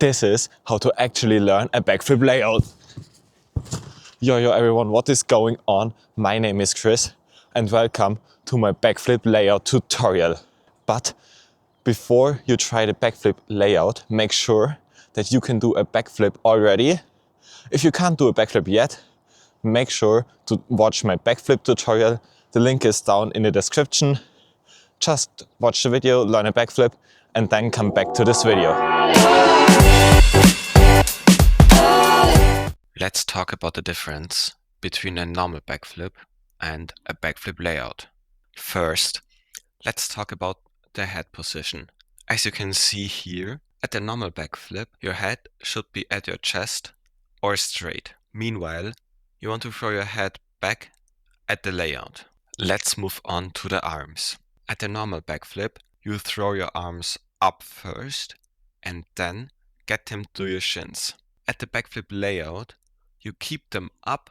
This is how to actually learn a backflip layout. Yo everyone, what is going on? My name is Chris and welcome to my backflip layout tutorial. But before you try the backflip layout, make sure that you can do a backflip already. If you can't do a backflip yet, make sure to watch my backflip tutorial. The link is down in the description. Just watch the video, learn a backflip, and then come back to this video. Let's talk about the difference between a normal backflip and a backflip layout. First, let's talk about the head position. As you can see here, at the normal backflip, your head should be at your chest or straight. Meanwhile, you want to throw your head back at the layout. Let's move on to the arms. At the normal backflip, you throw your arms up first and then get them to your shins. At the backflip layout, you keep them up,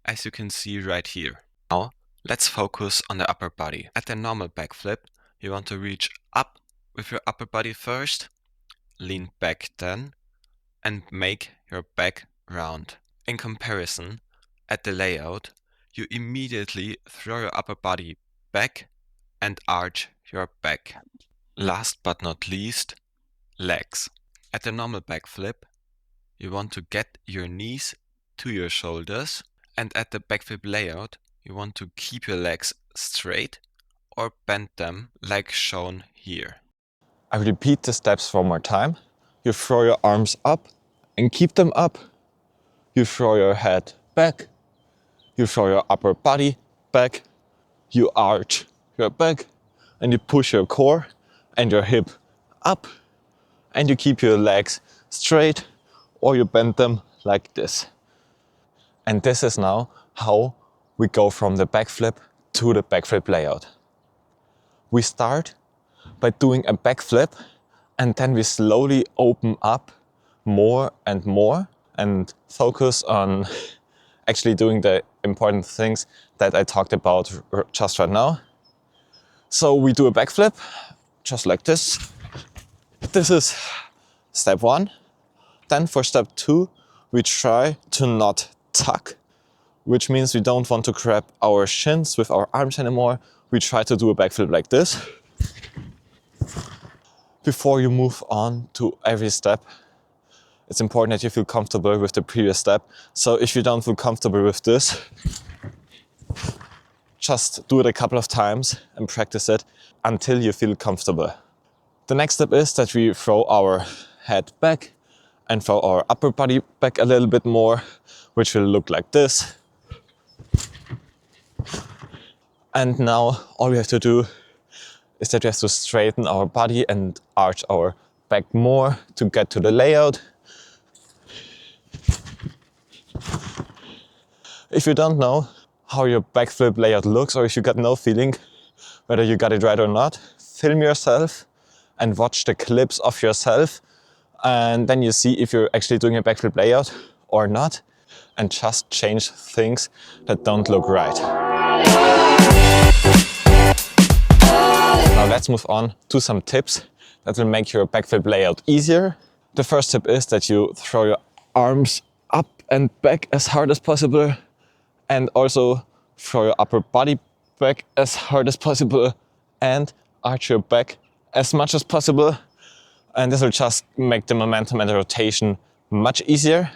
as you can see right here. Now, let's focus on the upper body. At the normal backflip, you want to reach up with your upper body first, lean back then, and make your back round. In comparison, at the layout, you immediately throw your upper body back and arch your back. Last but not least, legs. At the normal backflip, you want to get your knees to your shoulders, and at the backflip layout, you want to keep your legs straight or bend them like shown here. I repeat the steps one more time. You throw your arms up and keep them up. You throw your head back. You throw your upper body back. You arch your back and you push your core and your hip up. And you keep your legs straight or you bend them like this. And this is now how we go from the backflip to the backflip layout. We start by doing a backflip and then we slowly open up more and focus on actually doing the important things that I talked about just right now. So we do a backflip just like this. This is step one. Then for step two, we try to not tuck, which means we don't want to grab our shins with our arms anymore. We try to do a backflip like this. Before you move on to every step, it's important that you feel comfortable with the previous step. So if you don't feel comfortable with this, just do it a couple of times and practice it until you feel comfortable. The next step is that we throw our head back and throw our upper body back a little bit more, which will look like this. And now all we have to do is that we have to straighten our body and arch our back more to get to the layout. If you don't know how your backflip layout looks, or if you got no feeling whether you got it right or not, film yourself and watch the clips of yourself, and then you see if you're actually doing a backflip layout or not, and just change things that don't look right. Now let's move on to some tips that will make your backflip layout easier. The first tip is that you throw your arms up and back as hard as possible, and also throw your upper body back as hard as possible and arch your back as much as possible. And this will just make the momentum and the rotation much easier.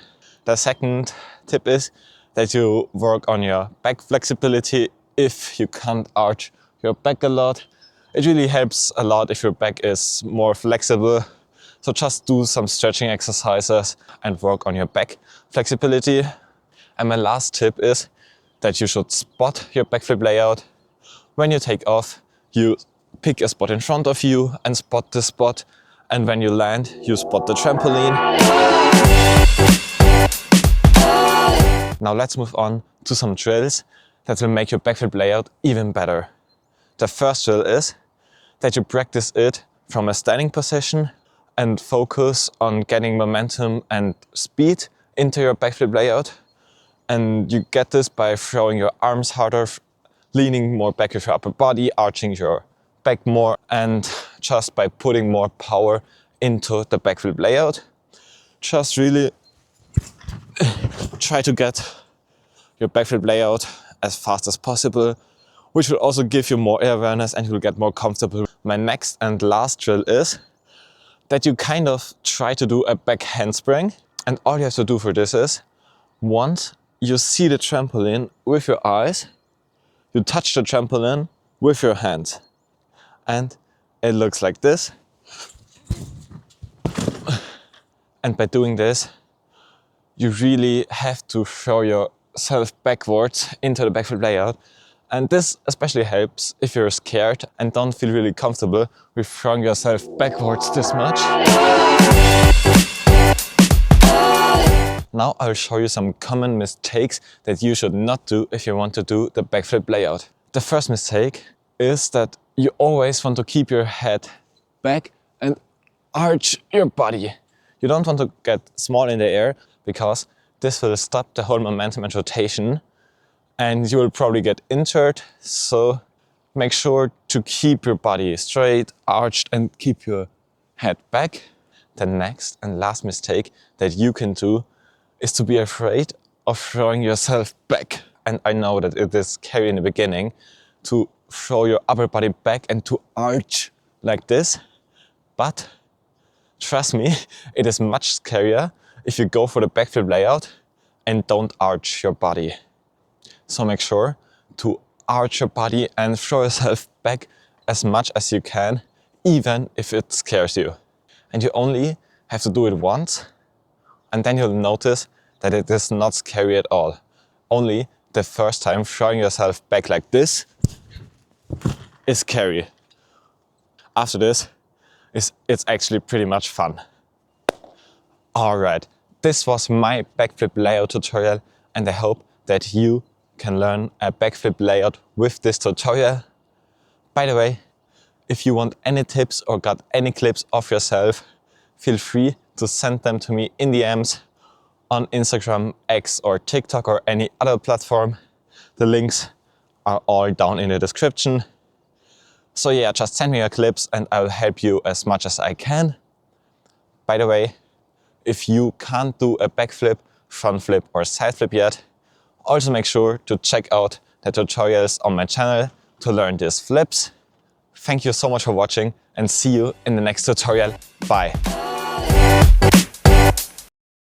The second tip is that you work on your back flexibility. If you can't arch your back a lot, it really helps a lot if your back is more flexible. So just do some stretching exercises and work on your back flexibility. And my last tip is that you should spot your backflip layout. When you take off, you pick a spot in front of you and spot the spot. And when you land, you spot the trampoline. Now let's move on to some drills that will make your backflip layout even better. The first drill is that you practice it from a standing position and focus on getting momentum and speed into your backflip layout. And you get this by throwing your arms harder, leaning more back with your upper body, arching your back more, and just by putting more power into the backflip layout. just really try to get your backflip layout as fast as possible, which will also give you more air awareness and you'll get more comfortable. My next and last drill is that you kind of try to do a back handspring. And all you have to do for this is, once you see the trampoline with your eyes, you touch the trampoline with your hands. And it looks like this. And by doing this, you really have to throw yourself backwards into the backflip layout. And this especially helps if you're scared and don't feel really comfortable with throwing yourself backwards this much. Now I'll show you some common mistakes that you should not do if you want to do the backflip layout. The first mistake is that you always want to keep your head back and arch your body. You don't want to get small in the air because this will stop the whole momentum and rotation and you will probably get injured. So make sure to keep your body straight, arched, and keep your head back. The next and last mistake that you can do is to be afraid of throwing yourself back. And I know that it is scary in the beginning to throw your upper body back and to arch like this, but trust me, it is much scarier if you go for the backflip layout and don't arch your body. So make sure to arch your body and throw yourself back as much as you can, even if it scares you. And you only have to do it once, and then you'll notice that it is not scary at all. Only the first time throwing yourself back like this is scary. After this, it's actually pretty much fun. Alright, this was my backflip layout tutorial and I hope that you can learn a backflip layout with this tutorial. By the way, if you want any tips or got any clips of yourself, feel free to send them to me in DMs on Instagram, X or TikTok or any other platform. The links are all down in the description. So yeah, just send me your clips and I'll help you as much as I can. By the way, if you can't do a backflip, front flip or side flip yet, also make sure to check out the tutorials on my channel to learn these flips. Thank you so much for watching and see you in the next tutorial. Bye.